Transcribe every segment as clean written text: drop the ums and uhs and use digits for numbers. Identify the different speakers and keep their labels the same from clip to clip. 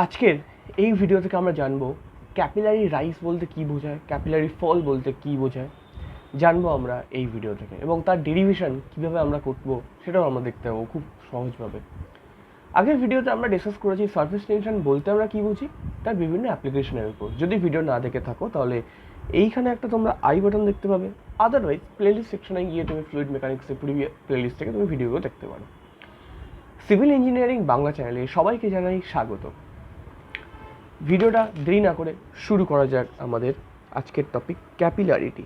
Speaker 1: আজকের এই ভিডিও থেকে আমরা জানবো ক্যাপিলারি রাইজ বলতে কী বোঝায়, ক্যাপিলারি ফল বলতে কী বোঝায়, জানবো আমরা এই ভিডিও থেকে, এবং তার ডেরিভেশন কীভাবে আমরা করবো সেটাও আমরা দেখতে পাবো খুব সহজভাবে। আগের ভিডিওতে আমরা ডিসকাস করেছি সারফেস টেনশন বলতে আমরা কী বুঝি, তার বিভিন্ন অ্যাপ্লিকেশনের উপর। যদি ভিডিও না দেখে থাকো তাহলে এইখানে একটা তোমরা আই বাটন দেখতে পাবে, আদারওয়াইজ প্লেলিস্ট সেকশনে গিয়ে তুমি ফ্লুইড মেকানিক্সের প্লেলিস্ট থেকে তুমি ভিডিওগুলো দেখতে পারো। সিভিল ইঞ্জিনিয়ারিং বাংলা চ্যানেলে সবাইকে জানাই স্বাগত। ভিডিওটা দেরি না করে শুরু করা যাক আমাদের আজকের টপিক ক্যাপিলারিটি।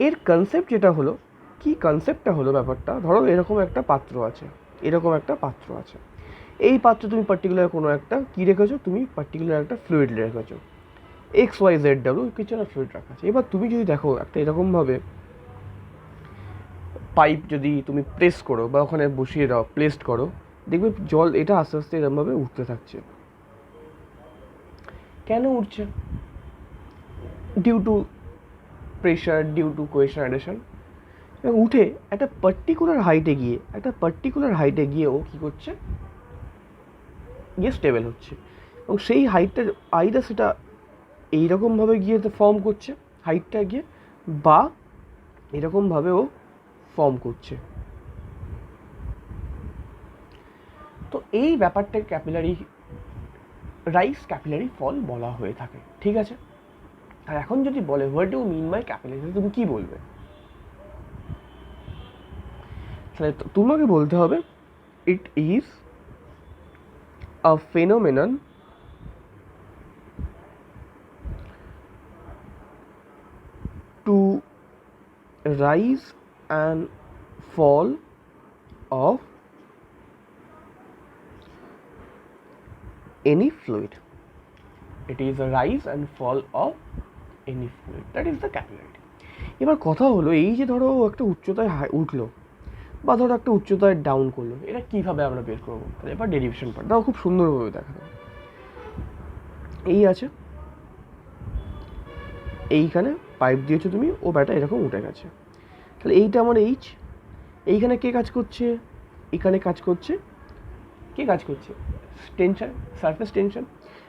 Speaker 1: এর কনসেপ্ট যেটা হলো, কি কনসেপ্টটা হলো ব্যাপারটা, ধরো এরকম একটা পাত্র আছে, এই পাত্র তুমি পার্টিকুলার কোনো একটা কী রেখেছো, তুমি পার্টিকুলার একটা ফ্লুইড রেখেছো, XYZ কিছু একটা ফ্লুইড রাখা আছে। এবার তুমি যদি দেখো একটা এরকমভাবে পাইপ যদি তুমি প্রেস করো বা ওখানে বসিয়ে দাও, প্লেসড করো, দেখবে জল এটা আস্তে আস্তে এরকমভাবে উঠতে থাকছে। কেন উঠছে? Due to pressure, due to cohesion adhesion. এবং উঠে একটা পার্টিকুলার হাইটে গিয়ে ও কী করছে, গিয়ে স্টেবল হচ্ছে। এবং সেই হাইটটা আইদার সেটা এইরকমভাবে গিয়ে ফর্ম করছে হাইটটা গিয়ে, বা এরকমভাবে ও ফর্ম করছে। তো এই ব্যাপারটাকে ক্যাপিলারি রাইজ, ক্যাপিলারি ফল বলা হয়ে থাকে, ঠিক আছে? আর এখন যদি বলে what do mean by capillary, তুমি কি বলবে? তাহলে তোমাকে বলতে হবে it is a phenomenon to rise and fall of any fluid. It is a rise and fall of any fluid. That is the capillarity. এবার কথা হলো, এই যে ধরো একটা উচ্চতায় উঠলো বা ধরো একটা উচ্চতায় ডাউন করলো, এটা কীভাবে আমরা বের করবো? তাহলে এবার ডেরিভেশন পার্ট দাও, খুব সুন্দরভাবে দেখা দাও। এই আছে, এইখানে পাইপ দিয়েছো তুমি, ও ব্যাটা এরকম উঠে গেছে। তাহলে এইটা আমার এইচ, এইখানে কে কাজ করছে? এখানে কাজ করছে, কে কাজ করছে? Tension, surface tension.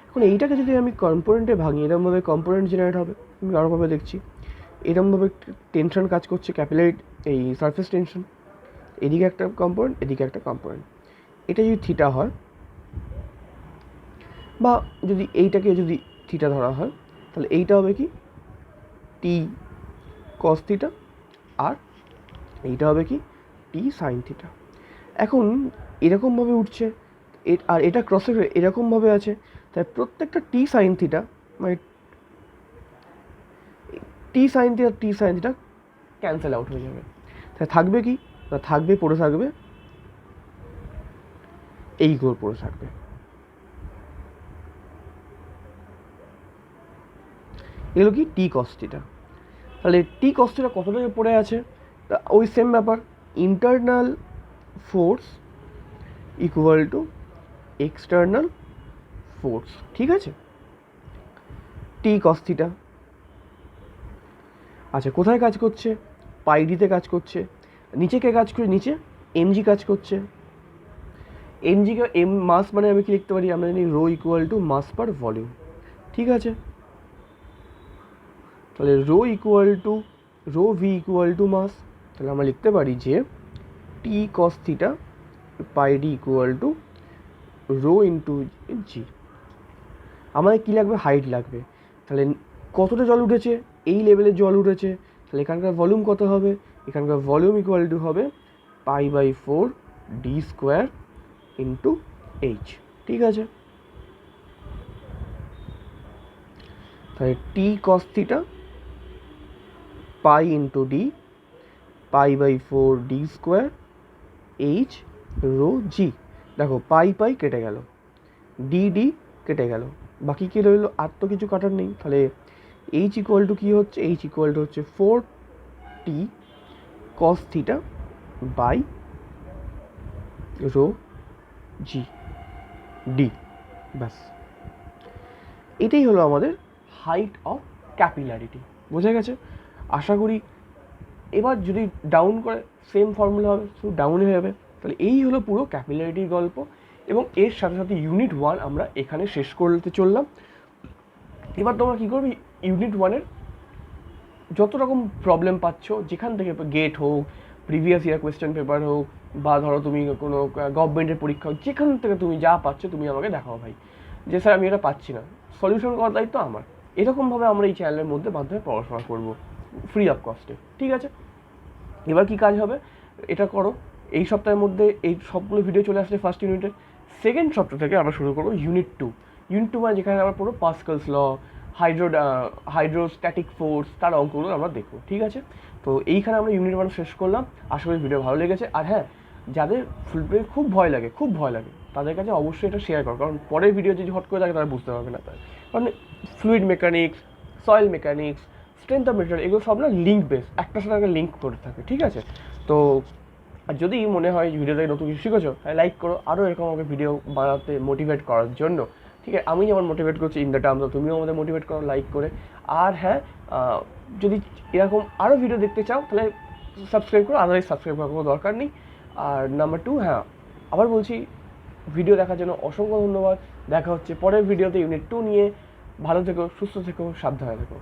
Speaker 1: এখন এইটাকে যদি আমি কম্পোনেন্টে ভাঙি, এরকমভাবে কম্পোনেন্ট জেনারেট হবে। আমি আরোভাবে দেখছি, এরকমভাবে টেনশন কাজ করছে, ক্যাপিলারি এই সারফেস টেনশন। এদিকে একটা কম্পোনেন্ট, এদিকে একটা কম্পোনেন্ট। এটা যদি থিটা হয়, বা যদি এইটাকে যদি থিটা ধরা হয়, তাহলে এইটা হবে কি টি কস থিটা, আর এইটা হবে কি টি সাইন থিটা। এখন এরকমভাবে উঠছে, আর এটা ক্রস এরকমভাবে আছে, তাই প্রত্যেকটা টি সাইন থিটা, মানে টি সাইন থিটা ক্যান্সেল আউট হয়ে যাবে। তাই থাকবে কি না, থাকবে পড়ে থাকবে এইগুলো পড়ে থাকবে। এগুলো কি টি কস থিটা। তাহলে টি কস থিটা কতটা পড়ে আছে, তা ওই সেম ব্যাপার, internal force equal to external force, ঠিক আছে? টি কস থিটা। আচ্ছা, কোথায় কাজ করছে? পাই ডিতে কাজ করছে। নিচে কে কাজ করে? নিচে এমজি কাজ করছে। এমজিকে মাস মানে আমি কি লিখতে পারি? আমরা জানি rho equal to mass per volume, ঠিক আছে? তাহলে rho V equal to mass. তাহলে আমরা লিখতে পারি যে T cos theta pi D equal to rho into g. আমাদের কী লাগবে? হাইট লাগবে। তাহলে কতটা জল উঠেছে? এই লেভেলের জল উঠেছে। তাহলে এখানকার ভলিউম কত হবে? এখানকার ভলিউম ইকুয়াল টু হবে π/4 ডি স্কোয়ার ইন্টু এইচ, ঠিক আছে? তাহলে T cos theta pi into D, π/4 D square H rho g. দেখো পাই কেটে গেল, ডি কেটে গেল, বাকি কী রইলো? আর তো কিছু কাটার নেই। তাহলে এইচ ইকুয়াল টু কী হচ্ছে? এইচ ইকুয়াল টু হচ্ছে 4t cos theta by rho g d. ব্যাস, এটাই হলো আমাদের হাইট অফ ক্যাপিলারিটি। বোঝা গেছে আশা করি। এবার যদি ডাউন করে সেম ফর্মুলা হবে, শুধু ডাউনে হয়ে যাবে। তাহলে এই হলো পুরো ক্যাপিলারিটির গল্প। এবং এর সাথে সাথে ইউনিট 1 আমরা এখানে শেষ করতে চললাম। এবার তোমরা কী করবে, ইউনিট 1-এর যত রকম প্রবলেম পাচ্ছ, যেখান থেকে গেট হোক, প্রিভিয়াস ইয়ার কোয়েশ্চেন পেপার হোক, বা ধরো তুমি কোনো গভর্নমেন্টের পরীক্ষা হোক, যেখান থেকে তুমি যা পাচ্ছ তুমি আমাকে দেখাও ভাই, যে স্যার আমি এটা পাচ্ছি না, সলিউশন করার দায়িত্ব আমার। এরকমভাবে আমরা এই চ্যানেলের মধ্যে মাধ্যমে পড়াশোনা করবো ফ্রি অফ কস্টে, ঠিক আছে? এবার কি কাজ হবে, এটা করো। এই সপ্তাহের মধ্যে এই সবগুলো ভিডিও চলে আসছে ফার্স্ট ইউনিটের। সেকেন্ড সপ্তাহ থেকে আমরা শুরু করবো ইউনিট 2। ইউনিট 2 মানে যেখানে আমরা পড়বো পাস্কালস ল, হাইড্রোস্ট্যাটিক ফোর্স, তার অঙ্কগুলো আমরা দেখবো, ঠিক আছে? তো এইখানে আমরা ইউনিট 1 শেষ করলাম। আশা করি ভিডিও ভালো লেগেছে। আর হ্যাঁ, যাদের ফুল প্লেন খুব ভয় লাগে তাদের কাছে অবশ্যই এটা শেয়ার করো, কারণ পরের ভিডিও যদি হট করে থাকে তারা বুঝতে পারবে না। তার কারণ fluid mechanics, soil mechanics, strength of material, এগুলো সব না লিঙ্ক বেস, একটার সাথে একটা লিঙ্ক করে থাকে, ঠিক আছে? তো আর যদি মনে হয় ভিডিওতে নতুন কিছু শিখেছো, হ্যাঁ লাইক করো, আরও এরকম আমাকে ভিডিও বানাতে মোটিভেট করার জন্য, ঠিক আছে? আমি যেমন মোটিভেট করছি ইন দ্য টার্মস, তুমিও আমাদের মোটিভেট করো লাইক করে। আর হ্যাঁ, যদি এরকম আরও ভিডিও দেখতে চাও তাহলে সাবস্ক্রাইব করো, আদারওয়াইজ সাবস্ক্রাইব করার কোনো দরকার নেই। আর নাম্বার 2, হ্যাঁ আবার বলছি, ভিডিও দেখার জন্য অসংখ্য ধন্যবাদ। দেখা হচ্ছে পরের ভিডিওতে ইউনিট 2 নিয়ে। ভালো থেকো, সুস্থ থেকো, সাবধানে থেকো।